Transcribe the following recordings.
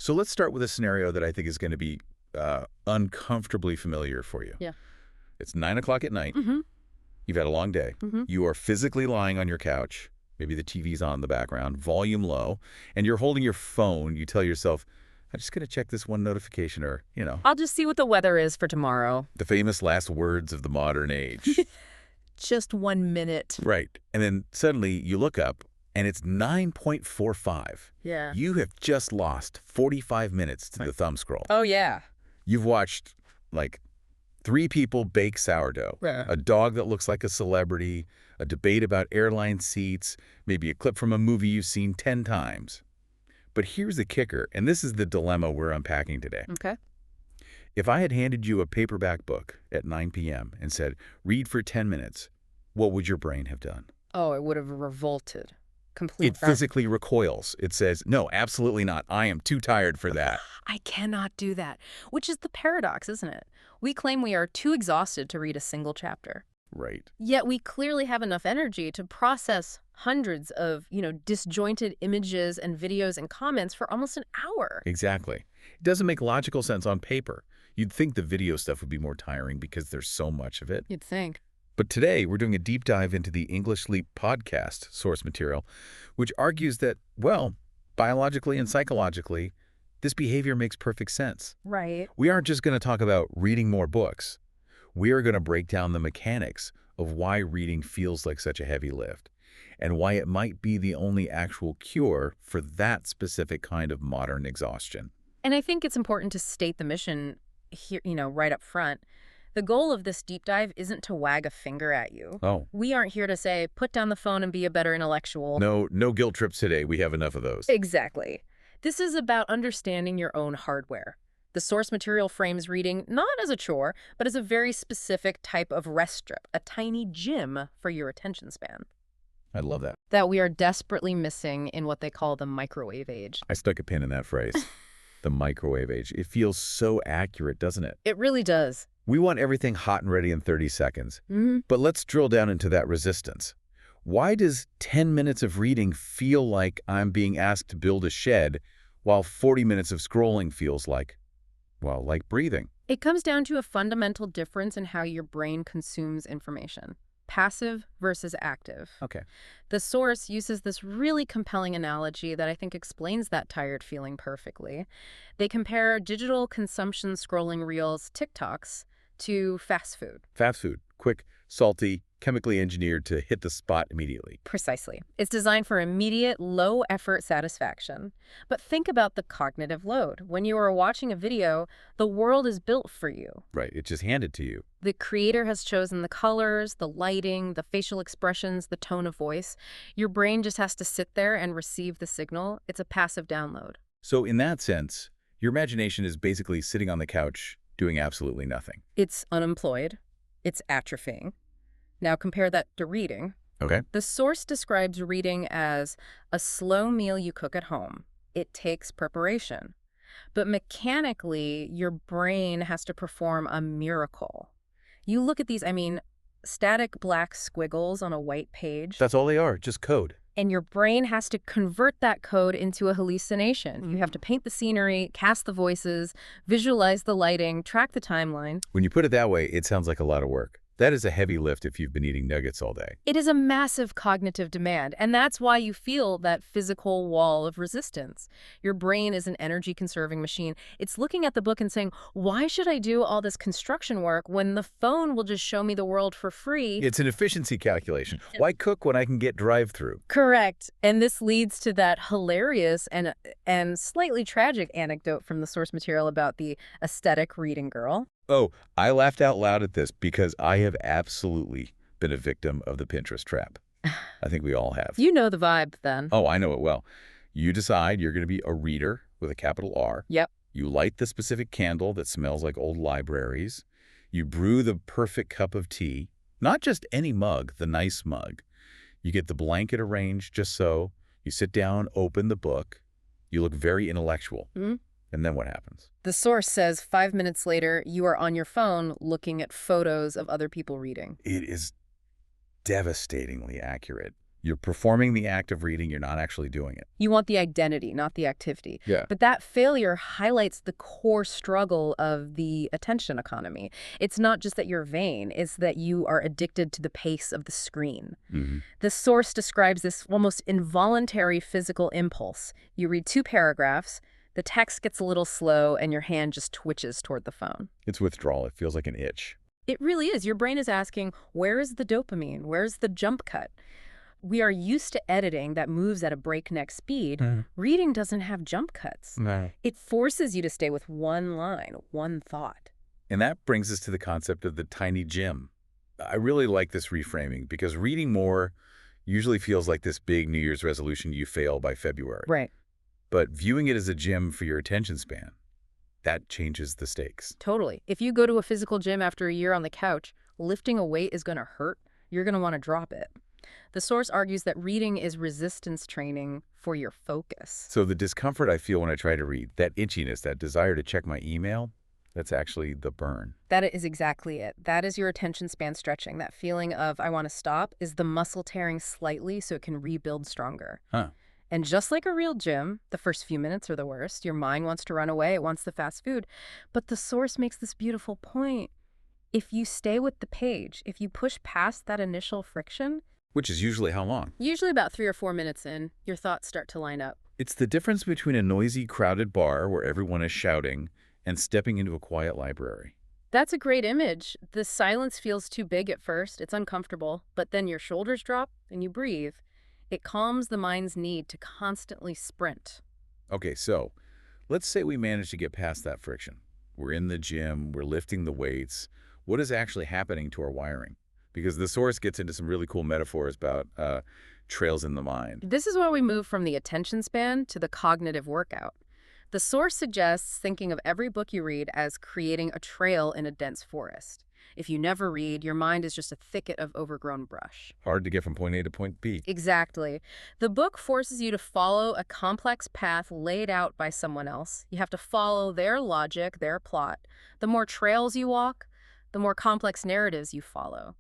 So let's start with a scenario that I think is going to be uncomfortably familiar for you. Yeah. It's 9 o'clock at night. Mm-hmm. You've had a long day. Mm-hmm. You are physically lying on your couch. Maybe the TV's on in the background, volume low, and you're holding your phone. You tell yourself, I'm just going to check this one notification or, I'll just see what the weather is for tomorrow. the famous last words of the modern age. Just 1 minute. Right. And then suddenly you look up and it's 9:45. Yeah. You have just lost 45 minutes to the thumb scroll. Oh, yeah. You've watched, like, 3 people bake sourdough, Yeah. a dog that looks like a celebrity, a debate about airline seats, maybe a clip from a movie you've seen 10 times. But here's the kicker, and this is the dilemma we're unpacking today. Okay. If I had handed you a paperback book at 9 p.m. and said, read for 10 minutes, what would your brain have done? Oh, it would have revolted. Completely. It physically recoils. It says, no, absolutely not. I am too tired for that. I cannot do that, which is the paradox, isn't it? We claim we are too exhausted to read a single chapter. Right. Yet we clearly have enough energy to process hundreds of, disjointed images and videos and comments for almost an hour. Exactly. It doesn't make logical sense on paper. You'd think the video stuff would be more tiring because there's so much of it. You'd think. But today, we're doing a deep dive into the English Leap podcast source material, which argues that, well, biologically and psychologically, this behavior makes perfect sense. Right. We aren't just going to talk about reading more books. We are going to break down the mechanics of why reading feels like such a heavy lift and why it might be the only actual cure for that specific kind of modern exhaustion. And I think it's important to state the mission here, right up front. The goal of this deep dive isn't to wag a finger at you. Oh. We aren't here to say, put down the phone and be a better intellectual. No guilt trips today. We have enough of those. Exactly. This is about understanding your own hardware. The source material frames reading not as a chore, but as a very specific type of rest strip, a tiny gym for your attention span. I love that. That we are desperately missing in what they call the microwave age. I stuck a pin in that phrase. The microwave age. It feels so accurate, doesn't it? It really does. We want everything hot and ready in 30 seconds. Mm-hmm. But let's drill down into that resistance. Why does 10 minutes of reading feel like I'm being asked to build a shed, while 40 minutes of scrolling feels like, well, like breathing? It comes down to a fundamental difference in how your brain consumes information. Passive versus active. Okay. The source uses this really compelling analogy that I think explains that tired feeling perfectly. They compare digital consumption scrolling reels, TikToks, to fast food. Fast food. Quick, salty, chemically engineered to hit the spot immediately. Precisely. It's designed for immediate, low-effort satisfaction. But think about the cognitive load. When you are watching a video, the world is built for you. Right. It's just handed to you. The creator has chosen the colors, the lighting, the facial expressions, the tone of voice. Your brain just has to sit there and receive the signal. It's a passive download. So in that sense, your imagination is basically sitting on the couch doing absolutely nothing. It's unemployed. It's atrophying. Now compare that to reading. Okay. The source describes reading as a slow meal you cook at home. It takes preparation. But mechanically, your brain has to perform a miracle. You look at these, static black squiggles on a white page. That's all they are, just code. And your brain has to convert that code into a hallucination. You have to paint the scenery, cast the voices, visualize the lighting, track the timeline. When you put it that way, it sounds like a lot of work. That is a heavy lift if you've been eating nuggets all day. It is a massive cognitive demand, and that's why you feel that physical wall of resistance. Your brain is an energy-conserving machine. It's looking at the book and saying, why should I do all this construction work when the phone will just show me the world for free? It's an efficiency calculation. Why cook when I can get drive-through? Correct. And this leads to that hilarious and slightly tragic anecdote from the source material about the aesthetic reading girl. Oh, I laughed out loud at this because I have absolutely been a victim of the Pinterest trap. I think we all have. You know the vibe, then. Oh, I know it well. You decide you're going to be a reader with a capital R. Yep. You light the specific candle that smells like old libraries. You brew the perfect cup of tea. Not just any mug, the nice mug. You get the blanket arranged just so. You sit down, open the book. You look very intellectual. Mm-hmm. And then what happens? The source says 5 minutes later, you are on your phone looking at photos of other people reading. It is devastatingly accurate. You're performing the act of reading, you're not actually doing it. You want the identity, not the activity. Yeah. But that failure highlights the core struggle of the attention economy. It's not just that you're vain, it's that you are addicted to the pace of the screen. The source describes this almost involuntary physical impulse. You read 2 paragraphs, the text gets a little slow, and your hand just twitches toward the phone. It's withdrawal. It feels like an itch. It really is. Your brain is asking, where is the dopamine? Where's the jump cut? We are used to editing that moves at a breakneck speed. Reading doesn't have jump cuts. No. It forces you to stay with one line, one thought. And that brings us to the concept of the tiny gym. I really like this reframing because reading more usually feels like this big New Year's resolution you fail by February. Right. But viewing it as a gym for your attention span, that changes the stakes. Totally. If you go to a physical gym after a year on the couch, lifting a weight is going to hurt. You're going to want to drop it. The source argues that reading is resistance training for your focus. So the discomfort I feel when I try to read, that itchiness, that desire to check my email, that's actually the burn. That is exactly it. That is your attention span stretching. That feeling of, I want to stop, is the muscle tearing slightly so it can rebuild stronger. And just like a real gym, the first few minutes are the worst. Your mind wants to run away. It wants the fast food. But the source makes this beautiful point. If you stay with the page, if you push past that initial friction, which is usually how long? Usually about 3 or 4 minutes in, your thoughts start to line up. It's the difference between a noisy, crowded bar where everyone is shouting and stepping into a quiet library. That's a great image. The silence feels too big at first. It's uncomfortable. But then your shoulders drop and you breathe. It calms the mind's need to constantly sprint. Okay, so let's say we manage to get past that friction. We're in the gym, we're lifting the weights. What is actually happening to our wiring? Because the source gets into some really cool metaphors about trails in the mind. This is where we move from the attention span to the cognitive workout. The source suggests thinking of every book you read as creating a trail in a dense forest. If you never read, your mind is just a thicket of overgrown brush. Hard to get from point A to point B. Exactly. The book forces you to follow a complex path laid out by someone else. You have to follow their logic, their plot. The more trails you walk, the more complex narratives you follow.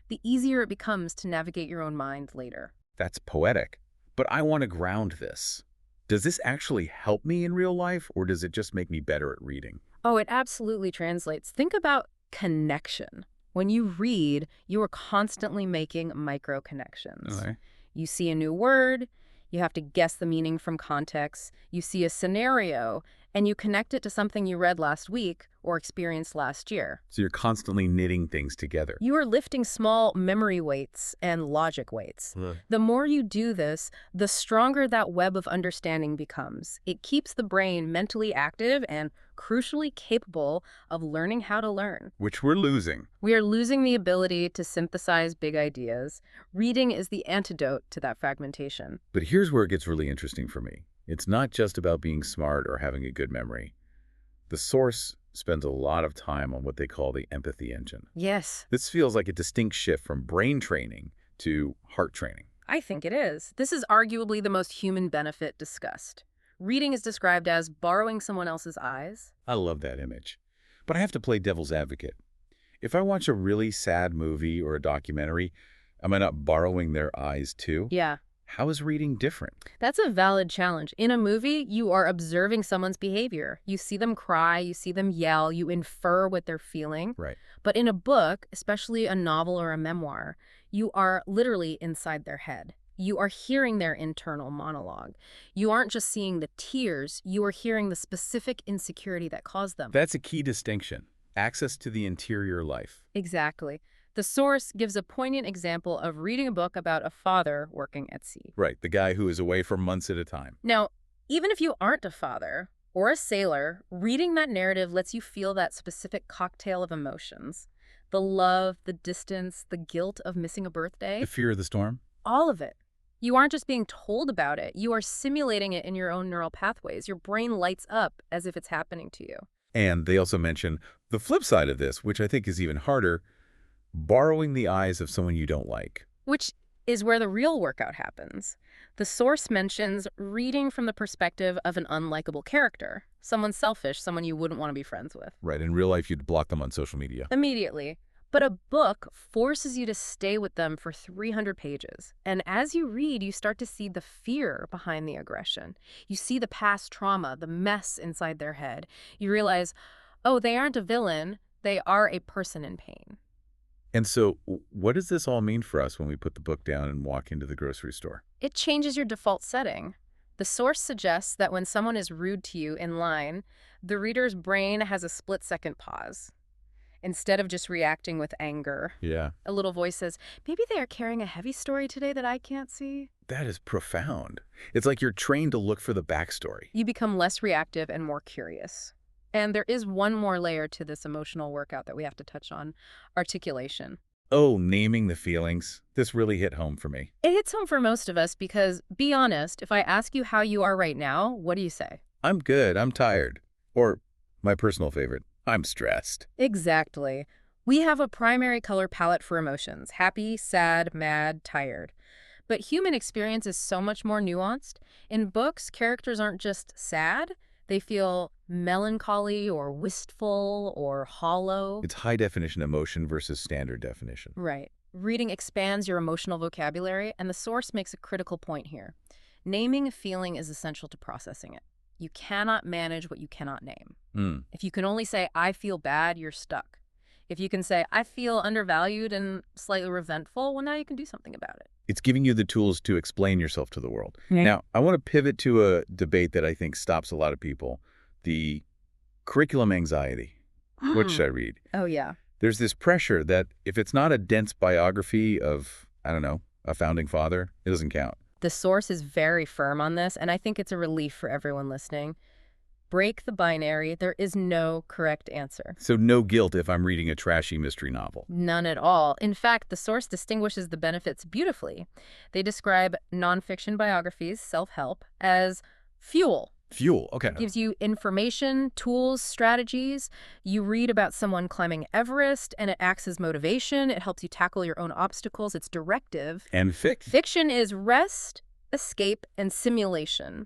The easier it becomes to navigate your own mind later. That's poetic. But I want to ground this. Does this actually help me in real life, or does it just make me better at reading? Oh, it absolutely translates. Think about connection. When you read, you are constantly making micro connections. Okay. You see a new word, you have to guess the meaning from context, you see a scenario, and you connect it to something you read last week or experienced last year. So you're constantly knitting things together. You are lifting small memory weights and logic weights. The more you do this, the stronger that web of understanding becomes. It keeps the brain mentally active and crucially capable of learning how to learn. Which we're losing. We are losing the ability to synthesize big ideas. Reading is the antidote to that fragmentation. But here's where it gets really interesting for me. It's not just about being smart or having a good memory. The source spends a lot of time on what they call the empathy engine. Yes. This feels like a distinct shift from brain training to heart training. I think it is. This is arguably the most human benefit discussed. Reading is described as borrowing someone else's eyes. I love that image. But I have to play devil's advocate. If I watch a really sad movie or a documentary, am I not borrowing their eyes too? Yeah. How is reading different? That's a valid challenge. In a movie, you are observing someone's behavior. You see them cry, you see them yell, you infer what they're feeling. Right. But in a book, especially a novel or a memoir, you are literally inside their head. You are hearing their internal monologue. You aren't just seeing the tears, you are hearing the specific insecurity that caused them. That's a key distinction. Access to the interior life. Exactly. The source gives a poignant example of reading a book about a father working at sea. Right, the guy who is away for months at a time. Now, even if you aren't a father or a sailor, reading that narrative lets you feel that specific cocktail of emotions. The love, the distance, the guilt of missing a birthday. The fear of the storm? All of it. You aren't just being told about it. You are simulating it in your own neural pathways. Your brain lights up as if it's happening to you. And they also mention the flip side of this, which I think is even harder, borrowing the eyes of someone you don't like. Which is where the real workout happens. The source mentions reading from the perspective of an unlikable character, someone selfish, someone you wouldn't want to be friends with. Right, in real life you'd block them on social media. Immediately. But a book forces you to stay with them for 300 pages. And as you read, you start to see the fear behind the aggression. You see the past trauma, the mess inside their head. You realize, oh, they aren't a villain. They are a person in pain. And so what does this all mean for us when we put the book down and walk into the grocery store? It changes your default setting. The source suggests that when someone is rude to you in line, the reader's brain has a split-second pause. Instead of just reacting with anger, a little voice says, maybe they are carrying a heavy story today that I can't see. That is profound. It's like you're trained to look for the backstory. You become less reactive and more curious. And there is one more layer to this emotional workout that we have to touch on: articulation. Oh, naming the feelings. This really hit home for me. It hits home for most of us because, be honest, if I ask you how you are right now, what do you say? I'm good. I'm tired. Or, my personal favorite, I'm stressed. Exactly. We have a primary color palette for emotions: happy, sad, mad, tired. But human experience is so much more nuanced. In books, characters aren't just sad. They feel melancholy or wistful or hollow. It's high-definition emotion versus standard definition. Right. Reading expands your emotional vocabulary, and the source makes a critical point here. Naming a feeling is essential to processing it. You cannot manage what you cannot name. If you can only say, I feel bad, you're stuck. If you can say, I feel undervalued and slightly resentful, well, now you can do something about it. It's giving you the tools to explain yourself to the world. Now, I want to pivot to a debate that I think stops a lot of people: the curriculum anxiety. What should I read? Oh, yeah. There's this pressure that if it's not a dense biography of, I don't know, a founding father, it doesn't count. The source is very firm on this, and I think it's a relief for everyone listening. Break the binary. There is no correct answer. So no guilt if I'm reading a trashy mystery novel. None at all. In fact, the source distinguishes the benefits beautifully. They describe nonfiction biographies, self-help, as fuel. Fuel, okay. It gives you information, tools, strategies. You read about someone climbing Everest, and it acts as motivation. It helps you tackle your own obstacles. It's directive. And fiction. Fiction is rest, escape, and simulation.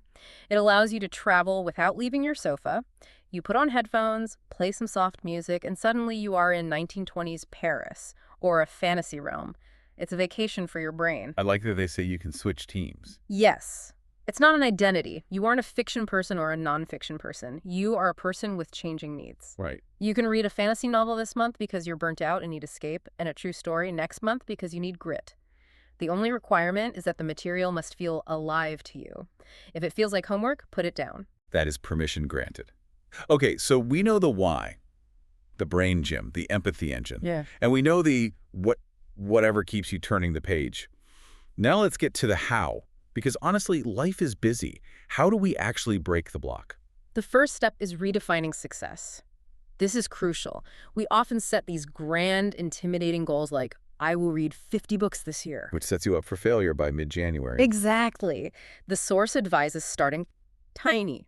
It allows you to travel without leaving your sofa. You put on headphones, play some soft music, and suddenly you are in 1920s Paris or a fantasy realm. It's a vacation for your brain. I like that they say you can switch teams. Yes. It's not an identity. You aren't a fiction person or a nonfiction person. You are a person with changing needs. Right. You can read a fantasy novel this month because you're burnt out and need escape, and a true story next month because you need grit. The only requirement is that the material must feel alive to you. If it feels like homework, put it down. That is permission granted. Okay, so we know the why, the brain gym, the empathy engine. Yeah. And we know the whatever keeps you turning the page. Now let's get to the how, because honestly, life is busy. How do we actually break the block? The first step is redefining success. This is crucial. We often set these grand, intimidating goals like, I will read 50 books this year. Which sets you up for failure by mid-January. Exactly. The source advises starting tiny,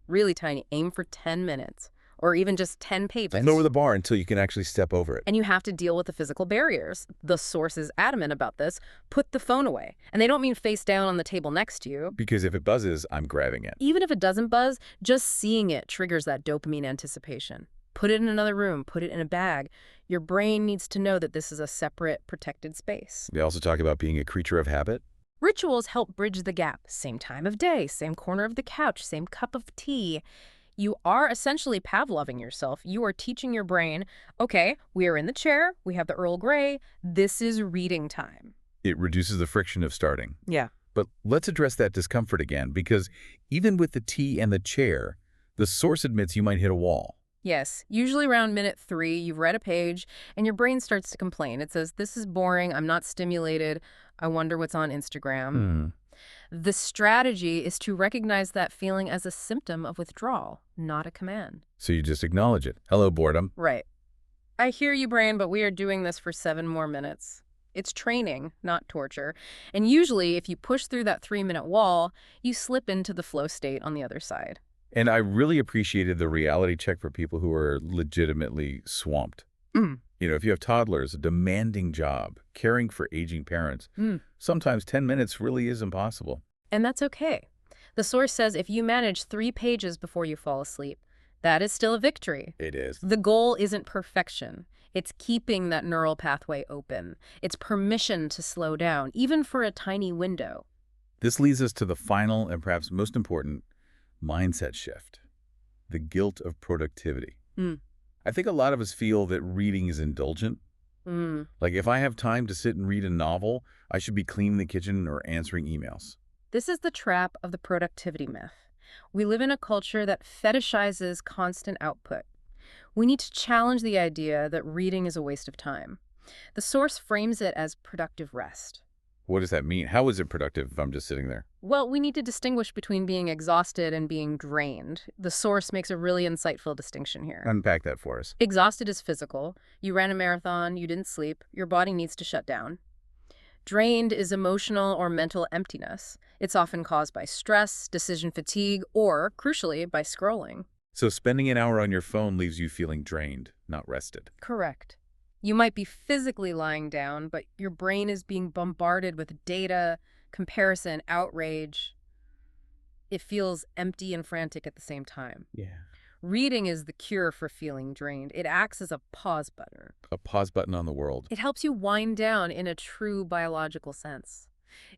really tiny. Aim for 10 minutes or even just 10 pages. And lower the bar until you can actually step over it. And you have to deal with the physical barriers. The source is adamant about this. Put the phone away. And they don't mean face down on the table next to you. Because if it buzzes, I'm grabbing it. Even if it doesn't buzz, just seeing it triggers that dopamine anticipation. Put it in another room. Put it in a bag. Your brain needs to know that this is a separate, protected space. They also talk about being a creature of habit. Rituals help bridge the gap. Same time of day, same corner of the couch, same cup of tea. You are essentially Pavloving yourself. You are teaching your brain, okay, we are in the chair, we have the Earl Grey, this is reading time. It reduces the friction of starting. Yeah. But let's address that discomfort again, because even with the tea and the chair, the source admits you might hit a wall. Yes, usually around minute 3, you've read a page, and your brain starts to complain. It says, this is boring, I'm not stimulated, I wonder what's on Instagram. The strategy is to recognize that feeling as a symptom of withdrawal, not a command. So you just acknowledge it. Hello, boredom. Right. I hear you, brain, but we are doing this for 7 more minutes. It's training, not torture. And usually, if you push through that 3-minute wall, you slip into the flow state on the other side. And I really appreciated the reality check for people who are legitimately swamped. You know, if you have toddlers, a demanding job, caring for aging parents, sometimes 10 minutes really is impossible. And that's okay. The source says if you manage 3 pages before you fall asleep, That is still a victory. It is. The goal isn't perfection. It's keeping that neural pathway open. It's permission to slow down, even for a tiny window. This leads us to the final and perhaps most important mindset shift, the guilt of productivity. I think a lot of us feel that reading is indulgent. Like if I have time to sit and read a novel, I should be cleaning the kitchen or answering emails. This is the trap of the productivity myth. We live in a culture that fetishizes constant output. We need to challenge the idea that reading is a waste of time. The source frames it as productive rest. What does that mean? How is it productive if I'm just sitting there? Well, we need to distinguish between being exhausted and being drained. The source makes a really insightful distinction here. Unpack that for us. Exhausted is physical. You ran a marathon, you didn't sleep, your body needs to shut down. Drained is emotional or mental emptiness. It's often caused by stress, decision fatigue, or, crucially, by scrolling. So spending an hour on your phone leaves you feeling drained, not rested. Correct. You might be physically lying down, but your brain is being bombarded with data, comparison, outrage. It feels empty and frantic at the same time. Yeah. Reading is the cure for feeling drained. It acts as a pause button. A pause button on the world. It helps you wind down in a true biological sense.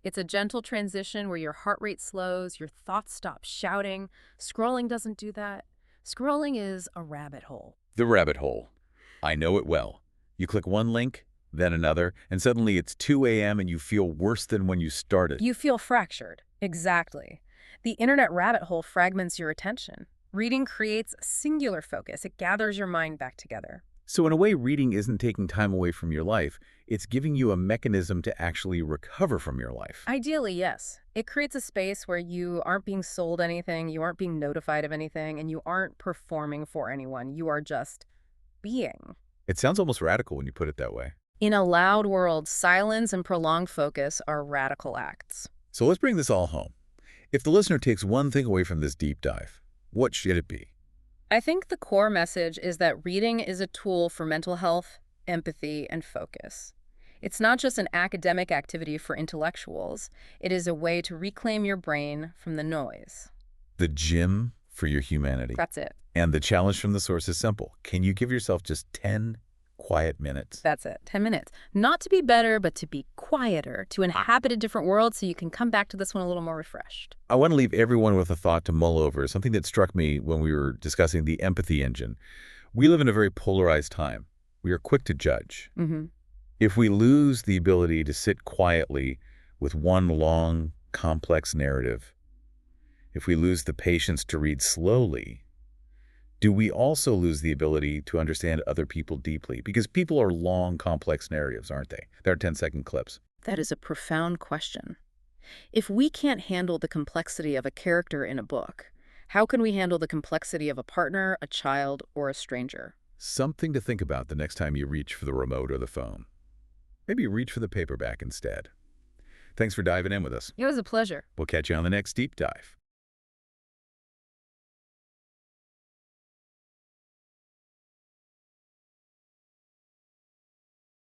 It's a gentle transition where your heart rate slows, your thoughts stop shouting. Scrolling doesn't do that. Scrolling is a rabbit hole. The rabbit hole. I know it well. You click one link, then another, and suddenly it's 2 a.m. and you feel worse than when you started. You feel fractured. Exactly. The internet rabbit hole fragments your attention. Reading creates a singular focus. It gathers your mind back together. So in a way, reading isn't taking time away from your life. It's giving you a mechanism to actually recover from your life. Ideally, yes. It creates a space where you aren't being sold anything, you aren't being notified of anything, and you aren't performing for anyone. You are just being. It sounds almost radical when you put it that way. In a loud world, silence and prolonged focus are radical acts. So let's bring this all home. If the listener takes one thing away from this deep dive, what should it be? I think the core message is that reading is a tool for mental health, empathy, and focus. It's not just an academic activity for intellectuals. It is a way to reclaim your brain from the noise. The gym for your humanity. That's it. And the challenge from the source is simple. Can you give yourself just 10 quiet minutes? That's it. 10 minutes. Not to be better, but to be quieter, to inhabit a different world so you can come back to this one a little more refreshed. I want to leave everyone with a thought to mull over, something that struck me when we were discussing the empathy engine. We live in a very polarized time. We are quick to judge. If we lose the ability to sit quietly with one long, complex narrative, if we lose the patience to read slowly, do we also lose the ability to understand other people deeply? Because people are long, complex narratives, aren't they? They're 10-second clips. That is a profound question. If we can't handle the complexity of a character in a book, how can we handle the complexity of a partner, a child, or a stranger? Something to think about the next time you reach for the remote or the phone. Maybe reach for the paperback instead. Thanks for diving in with us. It was a pleasure. We'll catch you on the next deep dive.